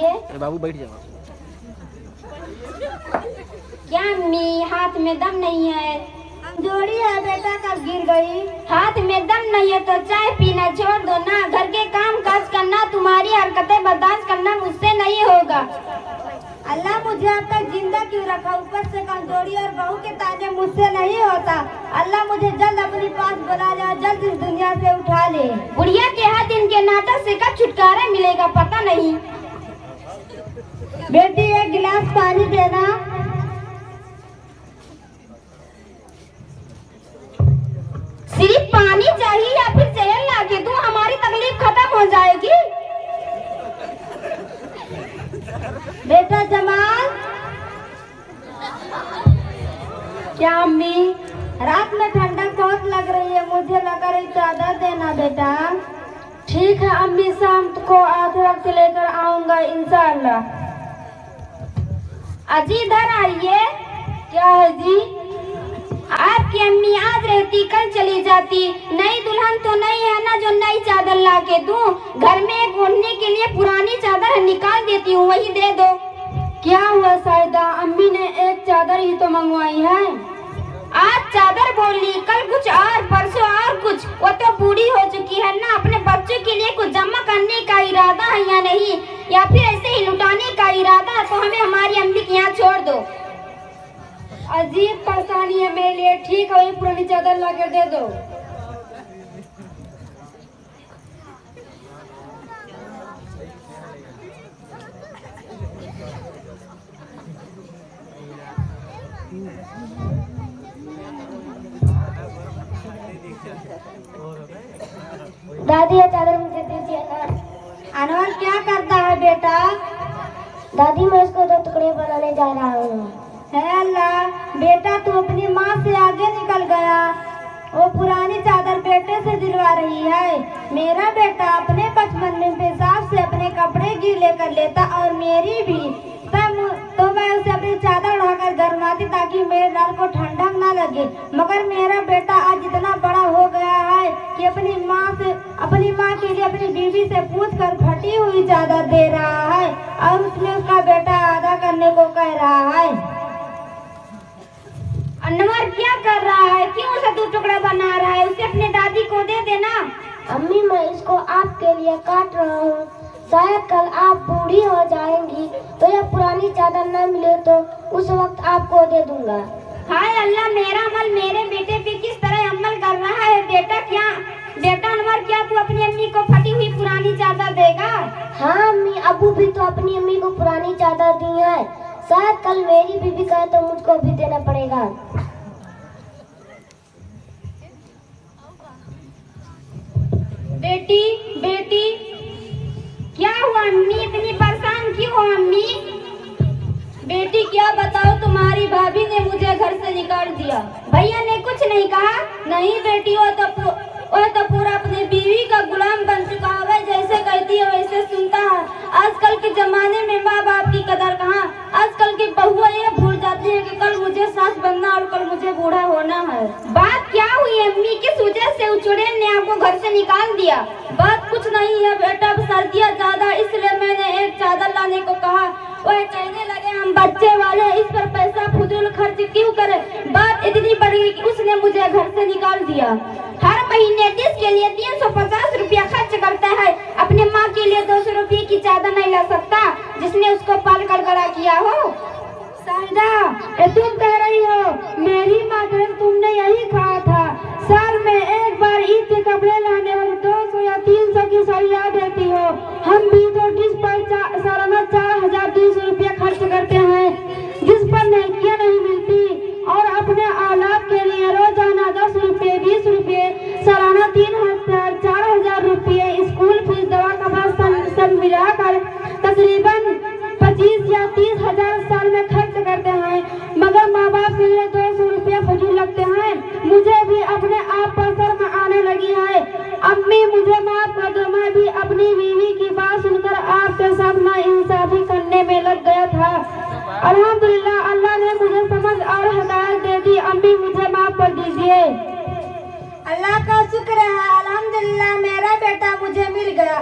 आइए। बाबू बैठ जाओ। क्या अम्मी हाथ में दम नहीं है? जोड़ी है बेटा, कब गिर गई? हाथ में दम नहीं है तो चाय पीना छोड़ दो ना। घर के काम काज करना, तुम्हारी हरकतें बर्दाश्त करना मुझसे नहीं होगा। अल्लाह मुझे अब तक जिंदा क्यों रखा? ऊपर से कमजोरी और बहू के ताने मुझसे नहीं होता। अल्लाह मुझे जल्द अपने पास बुला ले, जल्द इस दुनिया से उठा ले। बुढ़िया के हाथ इनके नाटक से कब छुटकारा मिलेगा पता नहीं। बेटी एक गिलास पानी देना। सिर्फ पानी चाहिए या फिर जहर लाके दूं? हमारी तकलीफ खत्म हो जाएगी। बेटा जमाल। क्या अम्मी? रात में ठंडक बहुत लग रही है, मुझे लगा रही चादर देना बेटा। ठीक है अम्मी, शाम को आधे वक्त लेकर आऊंगा इंशाअल्लाह। अजी इधर आइए। क्या है जी? आपकी अम्मी आज रहती कल चली जाती। नई दुल्हन तो नहीं है ना जो नई चादर ला के दूं। घर में एक ओढ़ने के लिए पुरानी चादर निकाल देती हूँ, वही दे दो। क्या हुआ साइदा, अम्मी ने एक चादर ही तो मंगवाई है। आज चादर बोली, कल कुछ और, परसों और कुछ। वो तो बूढ़ी हो चुकी है ना। अपने बच्चों के लिए कुछ जमा करने का इरादा है या नहीं, या फिर ऐसे ही लुटाने का इरादा है तो हमें हमारी अम्मी के यहाँ छोड़ दो। अजीब परेशानी है मेरे लिए। ठीक है, पुरानी चादर ला कर दे दो। दादी ये चादर मुझे दीजिए ना। अनवर क्या करता है बेटा? दादी मैं इसको 2 टुकड़े बनाने जा रहा हूँ। है अल्लाह, बेटा तू अपनी माँ से आगे निकल गया। वो पुरानी चादर बेटे से दिलवा रही है। मेरा बेटा अपने बचपन में पेशाब से अपने कपड़े गीले कर लेता और मेरी भी, तो मैं उसे अपनी चादर उड़ाकर गरमाती ताकि मेरे लाल को ठंडक ना लगे। मगर मेरा बेटा आज इतना बड़ा हो गया है कि अपनी माँ के लिए अपनी बीवी से पूछ कर फटी हुई चादर दे रहा है और उसमें उसका बेटा अदा करने को कह रहा है। अनवर क्या कर रहा है? क्यों उसे 2 टुकड़ा बना रहा है? उसे अपने दादी को दे देना। अम्मी मैं इसको आपके लिए काट रहा हूँ। शायद कल आप बूढ़ी हो जाएंगी तो यह पुरानी चादर न मिले तो उस वक्त आपको दे दूंगा। हाय अल्लाह, मेरा अमल मेरे बेटे पे किस तरह अमल कर रहा है। बेटा अनवर, क्या तू अपनी अम्मी को फटी हुई पुरानी चादर देगा? हाँ अम्मी, अबू भी तो अपनी अम्मी को पुरानी चादर दी है। शायद कल मेरी बीवी कहे तो मुझको भी देना पड़ेगा। बेटी क्या हुआ अम्मी? इतनी परेशान क्यों हो अम्मी? बेटी क्या बताओ, तुम्हारी भाभी ने मुझे घर से निकाल दिया। भैया ने कुछ नहीं कहा? नहीं बेटी, वो तो पूरा अपनी बीवी का गुलाम बन चुका है। जैसे कहती है वैसे सुनता है। आजकल के जमाने में माँ बाप की कदर कहाँ। आजकल की बहुआ ये भूल जाती है कि कल मुझे सास बनना और कल मुझे बूढ़ा होना है। बात क्या हुई अम्मी? किस वजह से उस चुड़ैल ने आपको घर से निकाल दिया? बात कुछ नहीं है बेटा, अब सर्दियाँ ज्यादा इसलिए मैंने एक चादर लाने को कहा। वह कहने लगे हम बच्चे वाले, इस पर पैसा फुजूल खर्च क्यों करें। बात इतनी बढ़ गई कि उसने मुझे घर से निकाल दिया। हर महीने डिश के लिए 350 रुपया खर्च करता है। अपनी माँ के लिए 200 रुपये की चादर नहीं ला सकता जिसने उसको पाल कर बड़ा किया हो। साहिदा, तुम कह रही हो मेरी माँ के तुमने यही कहा था। साल में एक बार ईद के कपड़े लाने और 200 या 300 की सरिया देती हो। हम भी तो डिश पर सालाना 4200 रुपया खर्च करते हैं, जिस पर नेकियां नहीं मिलती। और अपने औलाद के लिए रोजाना 10 रुपये 20 रुपये, सालाना 3000 4000 रुपये, स्कूल फीस दवा का सब मिलाकर तकरीबन 25 या 30 हजार साल में खर्च करते हैं। मगर माँ बाप के लिए 200 रुपया फजूल लगते हैं। मुझे भी अपने आप पर शर्म आने लगी है। अम्मी मुझे माफ कर दो, मैं भी अपनी बीवी की बात सुनकर आपके साथ नाइंसाफी करने में लग गया था। अल्हम्दुलिल्लाह अल्लाह ने मुझे समझ और हिदायत दे दी। अम्मी मुझे माफ कर दीजिए। अल्लाह का शुक्र है, अल्हम्दुलिल्लाह मेरा बेटा मुझे मिल गया।